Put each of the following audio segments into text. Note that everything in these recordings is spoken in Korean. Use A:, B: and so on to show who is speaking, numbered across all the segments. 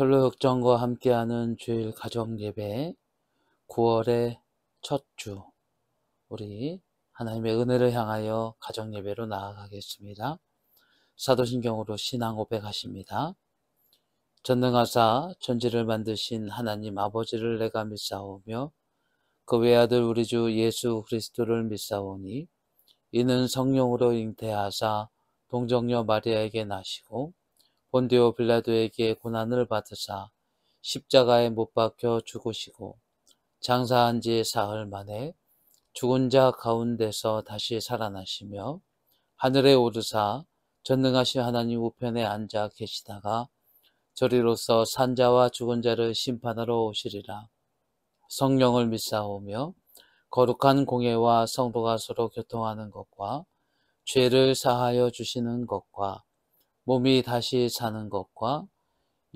A: 선로 역정과 함께하는 주일 가정 예배 9월의 첫 주, 우리 하나님의 은혜를 향하여 가정 예배로 나아가겠습니다. 사도신경으로 신앙 고백하십니다. 전능하사 천지를 만드신 하나님 아버지를 내가 믿사오며 그 외아들 우리 주 예수 그리스도를 믿사오니 이는 성령으로 잉태하사 동정녀 마리아에게 나시고 본디오 빌라도에게 고난을 받으사 십자가에 못 박혀 죽으시고 장사한 지 사흘 만에 죽은 자 가운데서 다시 살아나시며 하늘에 오르사 전능하신 하나님 우편에 앉아 계시다가 저리로서 산자와 죽은 자를 심판하러 오시리라. 성령을 믿사오며 거룩한 공예와 성도가 서로 교통하는 것과 죄를 사하여 주시는 것과 몸이 다시 사는 것과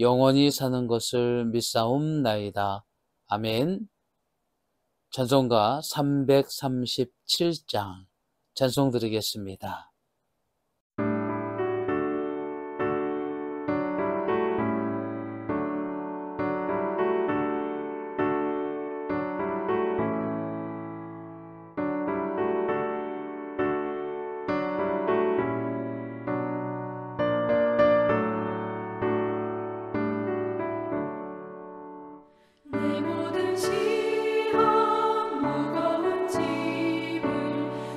A: 영원히 사는 것을 믿사옵나이다. 아멘. 찬송가 337장 찬송 드리겠습니다.
B: 내 모든 시험 무거운 짐을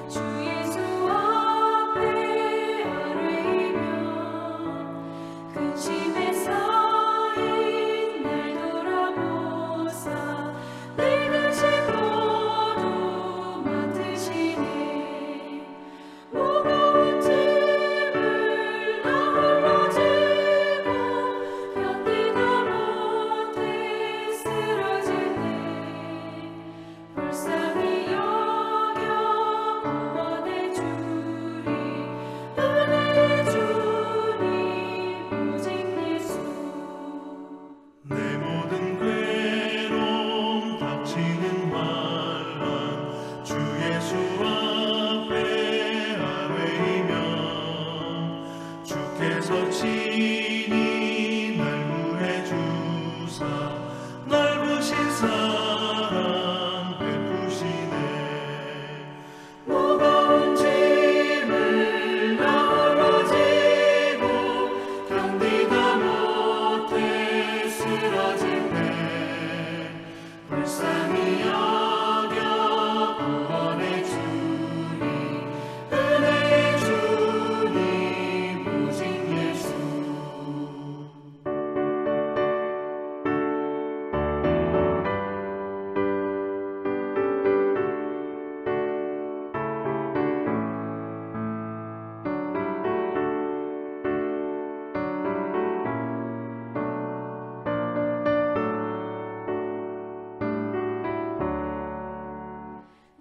B: 주 예수 앞에 아뢰이며 근심에 쌓인 날 돌아보사 내 근심 모두 맡으시네. 무거운 짐을 나 홀로 지고 견디다 못해 쓰러질 때 불쌍히 여겨 구원해 주리. 은혜의 주님 오직 예수.
C: 내 모든 괴로움 닥치는 환란 주 예수 앞에 아뢰이며 주께서 친히 날 구해 주사 넓으신 사랑 베푸시네.
B: 무거운 짐을 나 홀로 지고 견디다 못해 쓰러질 때 불쌍히 여겨 구원해 주리. 은혜의 주님 오직 예수.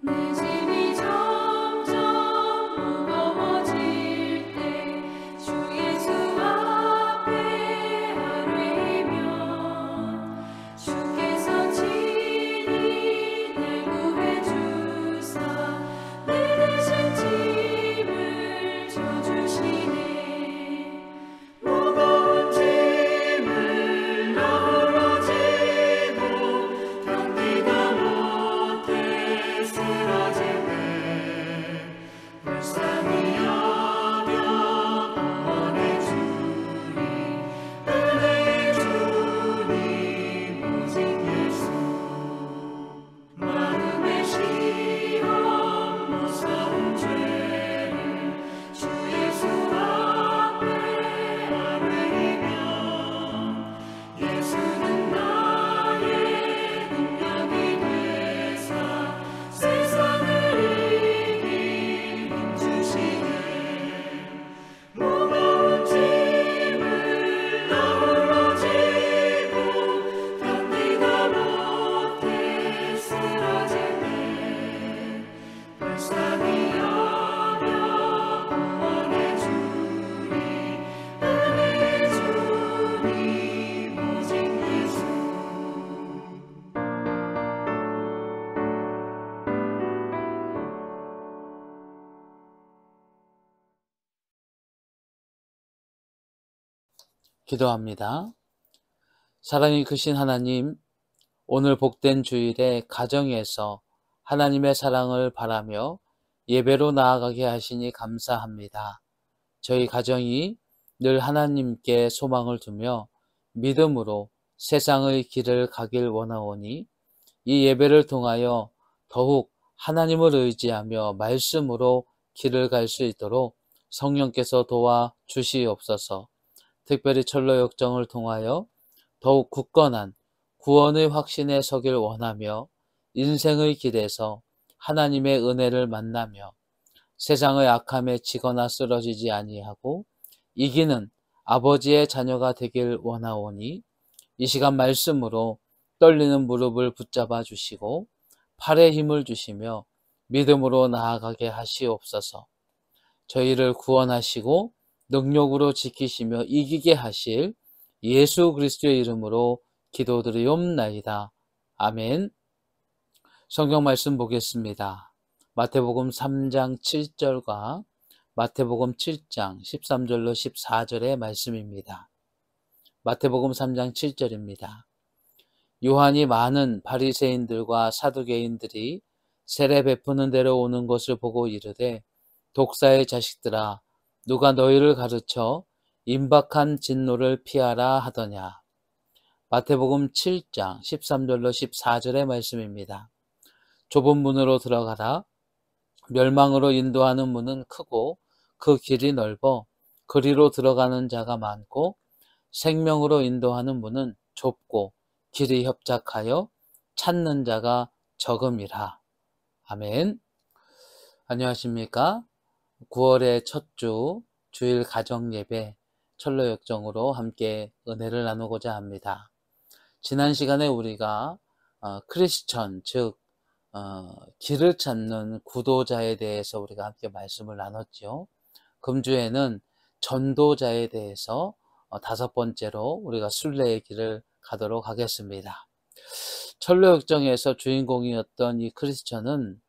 B: 내 짐이 점점 무거워질 때 주 예수 앞에 아뢰이면 주께서 친히 날 구해 주사 내 대신 짐을 져주시네. 무거운 짐을 나 홀로 지고 견디다 못해 쓰러질 때 불쌍히 여겨 구원해 주리. 은혜의 주님 오직 예수. 마음의 시험 무서운 죄를 주 예수 앞에 아뢰이면 예수는 나의 능력이 되사 세상을 이길 힘 주시네. 무거운 짐을 나 홀로 지고 견디다 못해 쓰러질 때 불쌍히 여겨 구원해 주리. 은혜의 주님 오직 예수.
A: 기도합니다. 사랑이 크신 하나님, 오늘 복된 주일에 가정에서 하나님의 사랑을 바라며 예배로 나아가게 하시니 감사합니다. 저희 가정이 늘 하나님께 소망을 두며 믿음으로 세상의 길을 가길 원하오니 이 예배를 통하여 더욱 하나님을 의지하며 말씀으로 길을 갈 수 있도록 성령께서 도와 주시옵소서. 특별히 철로 역정을 통하여 더욱 굳건한 구원의 확신에 서길 원하며 인생의 길에서 하나님의 은혜를 만나며 세상의 악함에 지거나 쓰러지지 아니하고 이기는 아버지의 자녀가 되길 원하오니 이 시간 말씀으로 떨리는 무릎을 붙잡아 주시고 팔에 힘을 주시며 믿음으로 나아가게 하시옵소서. 저희를 구원하시고 능력으로 지키시며 이기게 하실 예수 그리스도의 이름으로 기도드리옵나이다. 아멘. 성경 말씀 보겠습니다. 마태복음 3장 7절과 마태복음 7장 13절로 14절의 말씀입니다. 마태복음 3장 7절입니다. 요한이 많은 바리새인들과 사두개인들이 세례 베푸는 데로 오는 것을 보고 이르되 독사의 자식들아 누가 너희를 가르쳐 임박한 진노를 피하라 하더냐. 마태복음 7장 13절로 14절의 말씀입니다. 좁은 문으로 들어가라. 멸망으로 인도하는 문은 크고 그 길이 넓어 그리로 들어가는 자가 많고 생명으로 인도하는 문은 좁고 길이 협착하여 찾는 자가 적음이라. 아멘. 안녕하십니까? 9월의 첫 주 주일 가정 예배 철로 역정으로 함께 은혜를 나누고자 합니다. 지난 시간에 우리가 크리스천, 즉 길을 찾는 구도자에 대해서 우리가 함께 말씀을 나눴죠. 금주에는 전도자에 대해서 5번째로 우리가 순례의 길을 가도록 하겠습니다. 철로 역정에서 주인공이었던 이 크리스천은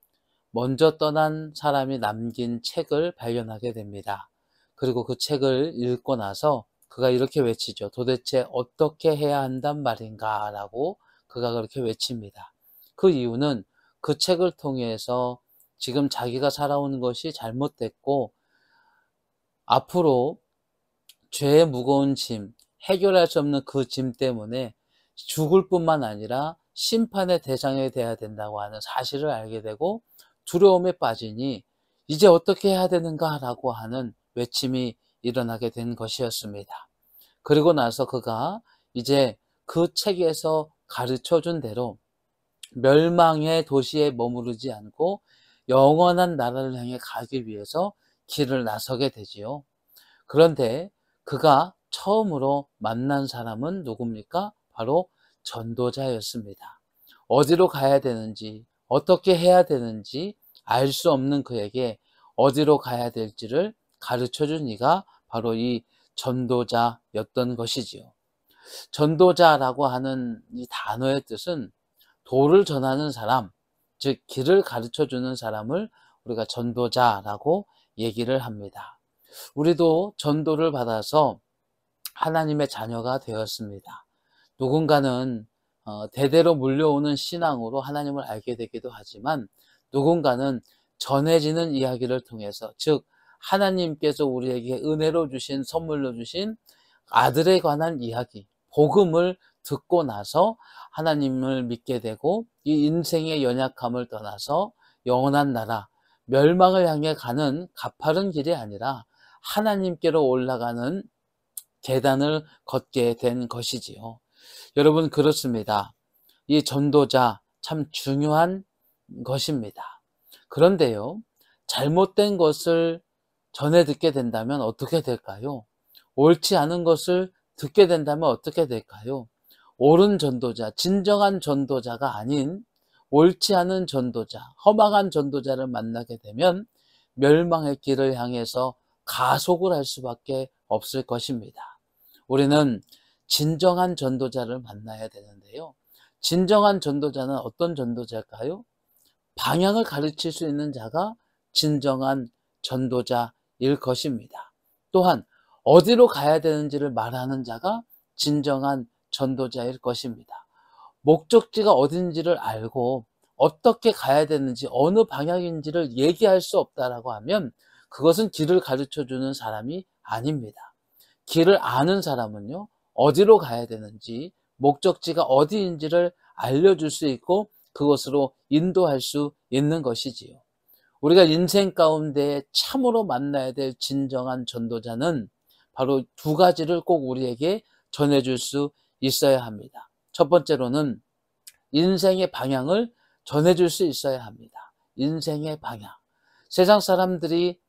A: 먼저 떠난 사람이 남긴 책을 발견하게 됩니다. 그리고 그 책을 읽고 나서 그가 이렇게 외치죠. 도대체 어떻게 해야 한단 말인가 라고 그가 그렇게 외칩니다. 그 이유는 그 책을 통해서 지금 자기가 살아오는 것이 잘못됐고 앞으로 죄의 무거운 짐, 해결할 수 없는 그 짐 때문에 죽을 뿐만 아니라 심판의 대상이 돼야 된다고 하는 사실을 알게 되고 두려움에 빠지니 이제 어떻게 해야 되는가 라고 하는 외침이 일어나게 된 것이었습니다. 그리고 나서 그가 이제 그 책에서 가르쳐준 대로 멸망의 도시에 머무르지 않고 영원한 나라를 향해 가기 위해서 길을 나서게 되지요. 그런데 그가 처음으로 만난 사람은 누굽니까? 바로 전도자였습니다. 어디로 가야 되는지, 어떻게 해야 되는지 알 수 없는 그에게 어디로 가야 될지를 가르쳐준 이가 바로 이 전도자였던 것이지요. 전도자라고 하는 이 단어의 뜻은 도를 전하는 사람, 즉 길을 가르쳐주는 사람을 우리가 전도자라고 얘기를 합니다. 우리도 전도를 받아서 하나님의 자녀가 되었습니다. 누군가는 대대로 물려오는 신앙으로 하나님을 알게 되기도 하지만 누군가는 전해지는 이야기를 통해서, 즉 하나님께서 우리에게 은혜로 주신, 선물로 주신 아들에 관한 이야기, 복음을 듣고 나서 하나님을 믿게 되고 이 인생의 연약함을 떠나서 영원한 나라, 멸망을 향해 가는 가파른 길이 아니라 하나님께로 올라가는 계단을 걷게 된 것이지요. 여러분, 그렇습니다. 이 전도자 참 중요한 것입니다. 그런데요, 잘못된 것을 전해 듣게 된다면 어떻게 될까요? 옳지 않은 것을 듣게 된다면 어떻게 될까요? 옳은 전도자, 진정한 전도자가 아닌 옳지 않은 전도자, 허망한 전도자를 만나게 되면 멸망의 길을 향해서 가속을 할 수밖에 없을 것입니다. 우리는 진정한 전도자를 만나야 되는데요. 진정한 전도자는 어떤 전도자일까요? 방향을 가르칠 수 있는 자가 진정한 전도자일 것입니다. 또한 어디로 가야 되는지를 말하는 자가 진정한 전도자일 것입니다. 목적지가 어딘지를 알고 어떻게 가야 되는지 어느 방향인지를 얘기할 수 없다라고 하면 그것은 길을 가르쳐주는 사람이 아닙니다. 길을 아는 사람은요, 어디로 가야 되는지 목적지가 어디인지를 알려줄 수 있고 그것으로 인도할 수 있는 것이지요. 우리가 인생 가운데 참으로 만나야 될 진정한 전도자는 바로 두 가지를 꼭 우리에게 전해줄 수 있어야 합니다. 첫 번째로는 인생의 방향을 전해줄 수 있어야 합니다. 인생의 방향. 세상 사람들이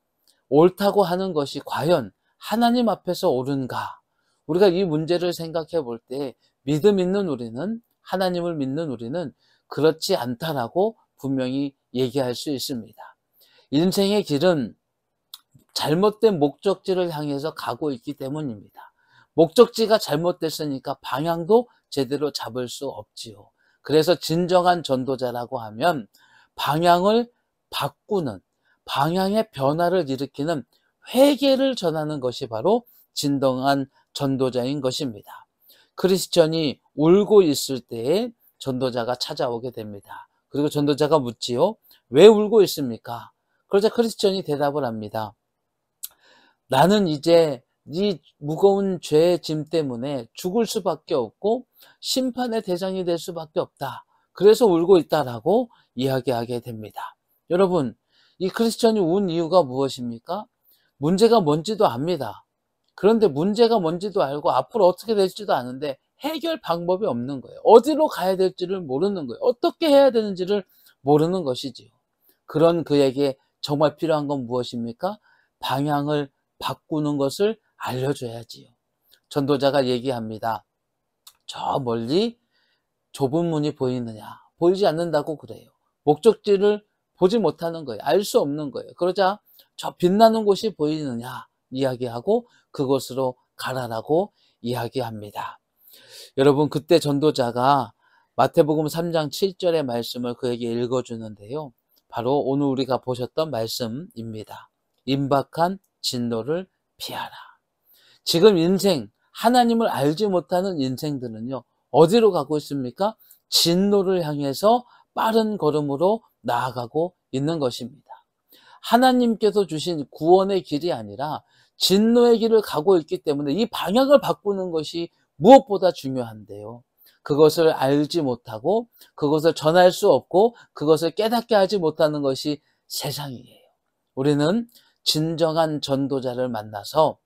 A: 옳다고 하는 것이 과연 하나님 앞에서 옳은가? 우리가 이 문제를 생각해 볼 때 믿음 있는 우리는, 하나님을 믿는 우리는 그렇지 않다라고 분명히 얘기할 수 있습니다. 인생의 길은 잘못된 목적지를 향해서 가고 있기 때문입니다. 목적지가 잘못됐으니까 방향도 제대로 잡을 수 없지요. 그래서 진정한 전도자라고 하면 방향을 바꾸는, 방향의 변화를 일으키는 회개를 전하는 것이 바로 진정한 전도자인 것입니다. 크리스천이 울고 있을 때에 전도자가 찾아오게 됩니다. 그리고 전도자가 묻지요. 왜 울고 있습니까? 그러자 크리스천이 대답을 합니다. 나는 이제 이 무거운 죄의 짐 때문에 죽을 수밖에 없고 심판의 대상이 될 수밖에 없다. 그래서 울고 있다라고 이야기하게 됩니다. 여러분, 이 크리스천이 운 이유가 무엇입니까? 문제가 뭔지도 압니다. 그런데 문제가 뭔지도 알고 앞으로 어떻게 될지도 아는데 해결 방법이 없는 거예요. 어디로 가야 될지를 모르는 거예요. 어떻게 해야 되는지를 모르는 것이지요. 그런 그에게 정말 필요한 건 무엇입니까? 방향을 바꾸는 것을 알려줘야지요. 전도자가 얘기합니다. 저 멀리 좁은 문이 보이느냐? 보이지 않는다고 그래요. 목적지를 보지 못하는 거예요. 알 수 없는 거예요. 그러자 저 빛나는 곳이 보이느냐? 이야기하고 그곳으로 가라라고 이야기합니다. 여러분, 그때 전도자가 마태복음 3장 7절의 말씀을 그에게 읽어주는데요. 바로 오늘 우리가 보셨던 말씀입니다. 임박한 진노를 피하라. 지금 인생, 하나님을 알지 못하는 인생들은요, 어디로 가고 있습니까? 진노를 향해서 빠른 걸음으로 나아가고 있는 것입니다. 하나님께서 주신 구원의 길이 아니라 진노의 길을 가고 있기 때문에 이 방향을 바꾸는 것이 무엇보다 중요한데요. 그것을 알지 못하고 그것을 전할 수 없고 그것을 깨닫게 하지 못하는 것이 세상이에요. 우리는 진정한 전도자를 만나서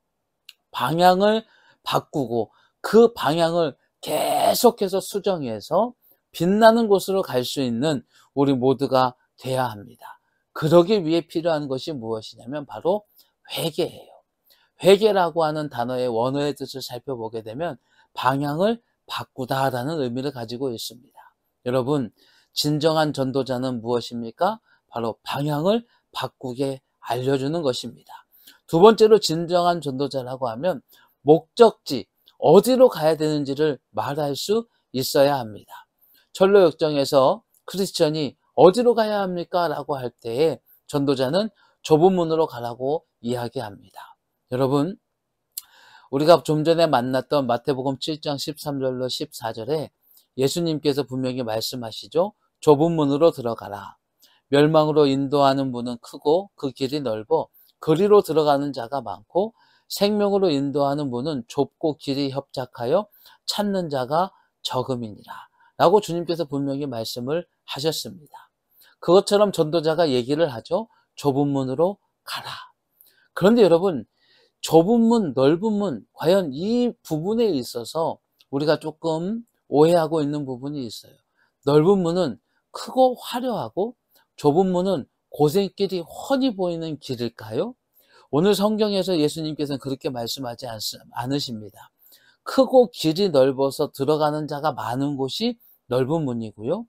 A: 방향을 바꾸고 그 방향을 계속해서 수정해서 빛나는 곳으로 갈 수 있는 우리 모두가 돼야 합니다. 그러기 위해 필요한 것이 무엇이냐면 바로 회개예요. 회개라고 하는 단어의 원어의 뜻을 살펴보게 되면 방향을 바꾸다라는 의미를 가지고 있습니다. 여러분, 진정한 전도자는 무엇입니까? 바로 방향을 바꾸게 알려주는 것입니다. 두 번째로 진정한 전도자라고 하면 목적지, 어디로 가야 되는지를 말할 수 있어야 합니다. 철로 역정에서 크리스천이 어디로 가야 합니까? 라고 할 때에 전도자는 좁은 문으로 가라고 이야기합니다. 여러분, 우리가 좀 전에 만났던 마태복음 7장 13절로 14절에 예수님께서 분명히 말씀하시죠. 좁은 문으로 들어가라. 멸망으로 인도하는 문은 크고 그 길이 넓어 그리로 들어가는 자가 많고 생명으로 인도하는 문은 좁고 길이 협착하여 찾는 자가 적음이니라. 라고 주님께서 분명히 말씀을 하셨습니다. 그것처럼 전도자가 얘기를 하죠. 좁은 문으로 가라. 그런데 여러분, 좁은 문, 넓은 문, 과연 이 부분에 있어서 우리가 조금 오해하고 있는 부분이 있어요. 넓은 문은 크고 화려하고 좁은 문은 고생길이 훤히 보이는 길일까요? 오늘 성경에서 예수님께서는 그렇게 말씀하지 않으십니다. 크고 길이 넓어서 들어가는 자가 많은 곳이 넓은 문이고요.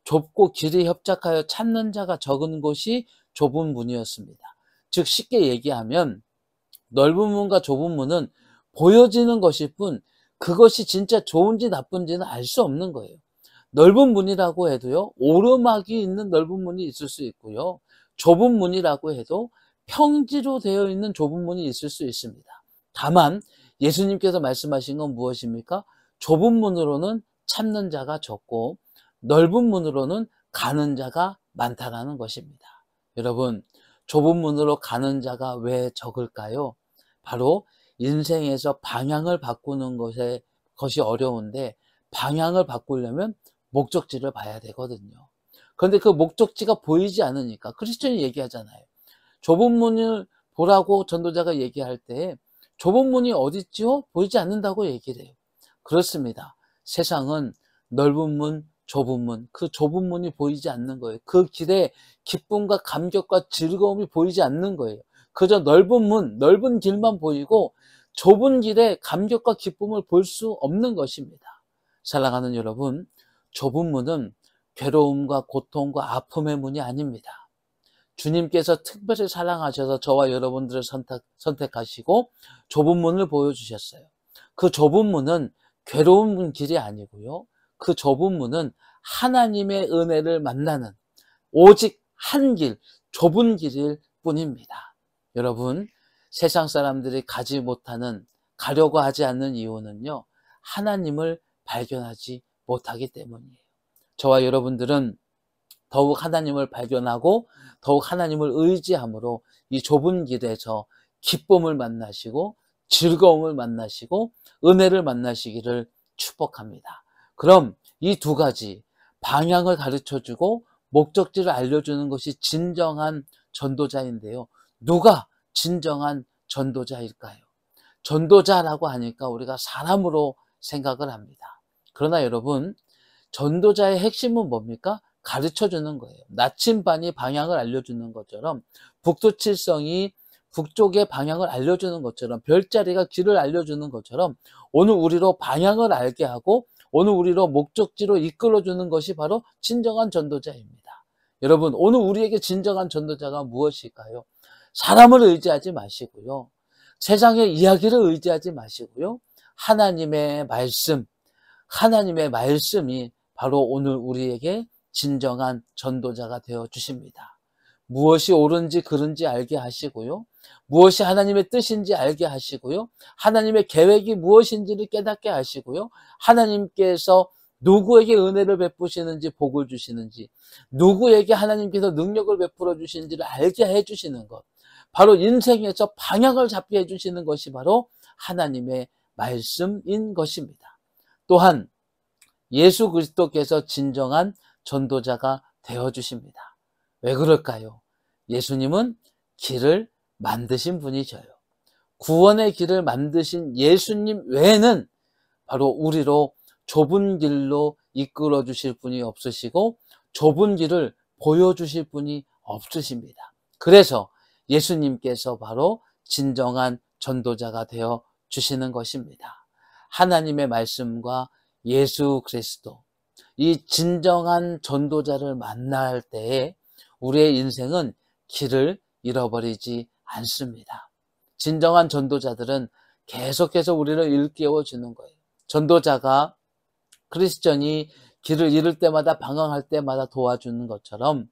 A: 좁고 길이 협착하여 찾는 자가 적은 곳이 좁은 문이었습니다. 즉 쉽게 얘기하면 넓은 문과 좁은 문은 보여지는 것일 뿐 그것이 진짜 좋은지 나쁜지는 알 수 없는 거예요. 넓은 문이라고 해도요, 오르막이 있는 넓은 문이 있을 수 있고요. 좁은 문이라고 해도 평지로 되어 있는 좁은 문이 있을 수 있습니다. 다만 예수님께서 말씀하신 건 무엇입니까? 좁은 문으로는 참는 자가 적고 넓은 문으로는 가는 자가 많다라는 것입니다. 여러분, 좁은 문으로 가는 자가 왜 적을까요? 바로 인생에서 방향을 바꾸는 것이 어려운데 방향을 바꾸려면 목적지를 봐야 되거든요. 그런데 그 목적지가 보이지 않으니까 크리스천이 얘기하잖아요. 좁은 문을 보라고 전도자가 얘기할 때 좁은 문이 어디 있지요? 보이지 않는다고 얘기를 해요. 그렇습니다. 세상은 넓은 문, 좁은 문, 그 좁은 문이 보이지 않는 거예요. 그 길에 기쁨과 감격과 즐거움이 보이지 않는 거예요. 그저 넓은 문, 넓은 길만 보이고 좁은 길에 감격과 기쁨을 볼 수 없는 것입니다. 사랑하는 여러분, 좁은 문은 괴로움과 고통과 아픔의 문이 아닙니다. 주님께서 특별히 사랑하셔서 저와 여러분들을 선택하시고 좁은 문을 보여주셨어요. 그 좁은 문은 괴로운 길이 아니고요. 그 좁은 문은 하나님의 은혜를 만나는 오직 한 길, 좁은 길일 뿐입니다. 여러분, 세상 사람들이 가려고 하지 않는 이유는요, 하나님을 발견하지 못하기 때문이에요. 저와 여러분들은 더욱 하나님을 발견하고 더욱 하나님을 의지함으로 이 좁은 길에서 기쁨을 만나시고 즐거움을 만나시고 은혜를 만나시기를 축복합니다. 그럼 이 두 가지 방향을 가르쳐주고 목적지를 알려주는 것이 진정한 전도자인데요. 누가 진정한 전도자일까요? 전도자라고 하니까 우리가 사람으로 생각을 합니다. 그러나 여러분, 전도자의 핵심은 뭡니까? 가르쳐주는 거예요. 나침반이 방향을 알려주는 것처럼 북두칠성이 북쪽의 방향을 알려주는 것처럼 별자리가 길을 알려주는 것처럼 오늘 우리로 방향을 알게 하고 오늘 우리로 목적지로 이끌어주는 것이 바로 진정한 전도자입니다. 여러분, 오늘 우리에게 진정한 전도자가 무엇일까요? 사람을 의지하지 마시고요. 세상의 이야기를 의지하지 마시고요. 하나님의 말씀이 바로 오늘 우리에게 진정한 전도자가 되어 주십니다. 무엇이 옳은지 그른지 알게 하시고요. 무엇이 하나님의 뜻인지 알게 하시고요. 하나님의 계획이 무엇인지를 깨닫게 하시고요. 하나님께서 누구에게 은혜를 베푸시는지 복을 주시는지 누구에게 하나님께서 능력을 베풀어 주시는지를 알게 해주시는 것, 바로 인생에서 방향을 잡게 해주시는 것이 바로 하나님의 말씀인 것입니다. 또한 예수 그리스도께서 진정한 전도자가 되어주십니다. 왜 그럴까요? 예수님은 길을 만드신 분이셔요. 구원의 길을 만드신 예수님 외에는 바로 우리로 좁은 길로 이끌어 주실 분이 없으시고 좁은 길을 보여주실 분이 없으십니다. 그래서 예수님께서 바로 진정한 전도자가 되어 주시는 것입니다. 하나님의 말씀과 예수 그리스도, 이 진정한 전도자를 만날 때에 우리의 인생은 길을 잃어버리지 않습니다. 진정한 전도자들은 계속해서 우리를 일깨워 주는 거예요. 전도자가 크리스천이 길을 잃을 때마다 방황할 때마다 도와주는 것처럼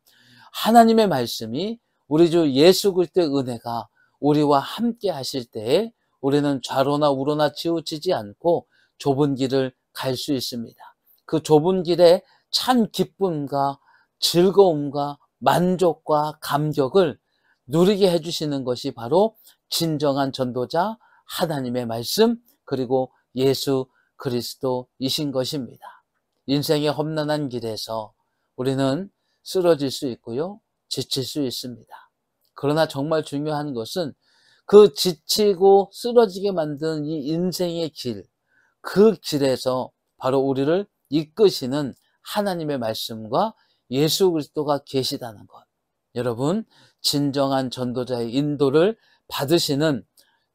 A: 하나님의 말씀이 우리 주 예수 그리스도의 은혜가 우리와 함께 하실 때에 우리는 좌로나 우로나 치우치지 않고 좁은 길을 갈 수 있습니다. 그 좁은 길에 참 기쁨과 즐거움과 만족과 감격을 누리게 해주시는 것이 바로 진정한 전도자, 하나님의 말씀, 그리고 예수 그리스도이신 것입니다. 인생의 험난한 길에서 우리는 쓰러질 수 있고요, 지칠 수 있습니다. 그러나 정말 중요한 것은 그 지치고 쓰러지게 만든 이 인생의 길, 그 길에서 바로 우리를 이끄시는 하나님의 말씀과 예수 그리스도가 계시다는 것. 여러분, 진정한 전도자의 인도를 받으시는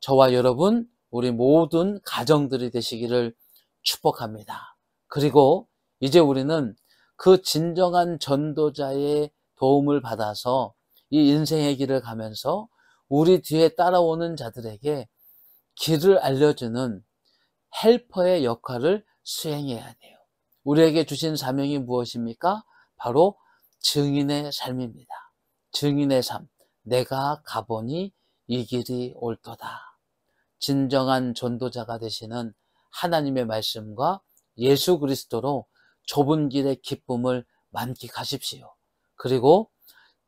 A: 저와 여러분, 우리 모든 가정들이 되시기를 축복합니다. 그리고 이제 우리는 그 진정한 전도자의 도움을 받아서 이 인생의 길을 가면서 우리 뒤에 따라오는 자들에게 길을 알려주는 헬퍼의 역할을 수행해야 돼요. 우리에게 주신 사명이 무엇입니까? 바로 증인의 삶입니다. 증인의 삶. 내가 가보니 이 길이 옳도다. 진정한 전도자가 되시는 하나님의 말씀과 예수 그리스도로 좁은 길의 기쁨을 만끽하십시오. 그리고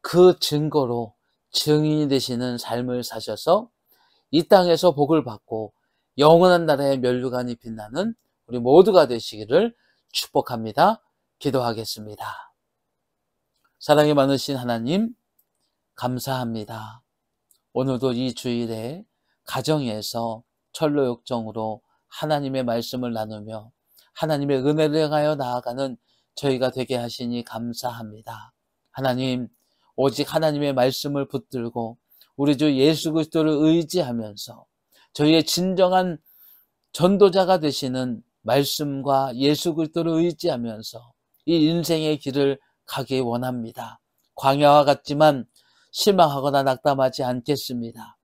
A: 그 증거로 증인이 되시는 삶을 사셔서 이 땅에서 복을 받고 영원한 나라의 면류관이 빛나는 우리 모두가 되시기를 축복합니다. 기도하겠습니다. 사랑이 많으신 하나님, 감사합니다. 오늘도 이 주일에 가정에서 철로역정으로 하나님의 말씀을 나누며 하나님의 은혜를 향하여 나아가는 저희가 되게 하시니 감사합니다. 하나님, 오직 하나님의 말씀을 붙들고 우리 주 예수 그리스도를 의지하면서 저희의 진정한 전도자가 되시는 말씀과 예수 그리스도를 의지하면서 이 인생의 길을 가기 원합니다. 광야와 같지만 실망하거나 낙담하지 않겠습니다.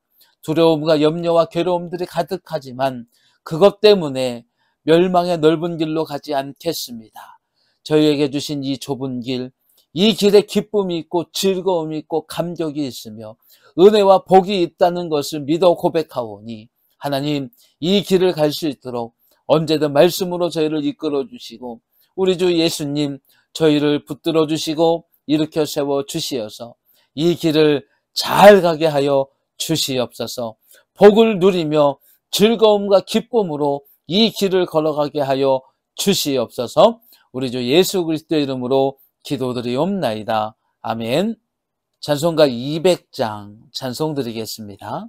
A: 두려움과 염려와 괴로움들이 가득하지만 그것 때문에 멸망의 넓은 길로 가지 않겠습니다. 저희에게 주신 이 좁은 길, 이 길에 기쁨이 있고 즐거움이 있고 감격이 있으며 은혜와 복이 있다는 것을 믿어 고백하오니 하나님, 이 길을 갈 수 있도록 언제든 말씀으로 저희를 이끌어 주시고 우리 주 예수님 저희를 붙들어 주시고 일으켜 세워 주시어서 이 길을 잘 가게 하여 주시옵소서. 복을 누리며 즐거움과 기쁨으로 이 길을 걸어가게 하여 주시옵소서. 우리 주 예수 그리스도의 이름으로 기도드리옵나이다. 아멘. 찬송가 200장 찬송 드리겠습니다.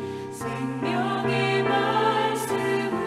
B: 생명의 말씀을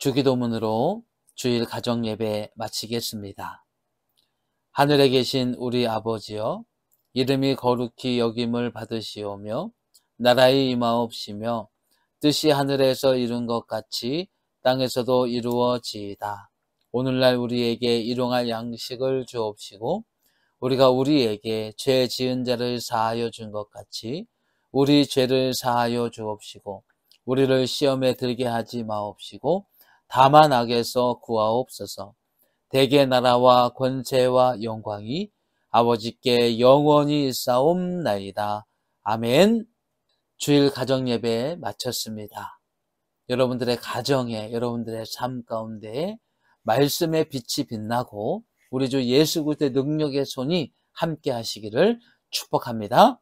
A: 주기도문으로 주일 가정 예배 마치겠습니다. 하늘에 계신 우리 아버지여, 이름이 거룩히 여김을 받으시오며 나라의 임하옵시며 뜻이 하늘에서 이룬 것 같이 땅에서도 이루어지이다. 오늘날 우리에게 일용할 양식을 주옵시고 우리가 우리에게 죄 지은 자를 사하여 준 것 같이 우리 죄를 사하여 주옵시고 우리를 시험에 들게 하지 마옵시고 다만 악에서 구하옵소서. 대개 나라와 권세와 영광이 아버지께 영원히 있사옵나이다. 아멘. 주일 가정 예배 마쳤습니다. 여러분들의 가정에, 여러분들의 삶 가운데 말씀의 빛이 빛나고 우리 주 예수 그리스도의 능력의 손이 함께 하시기를 축복합니다.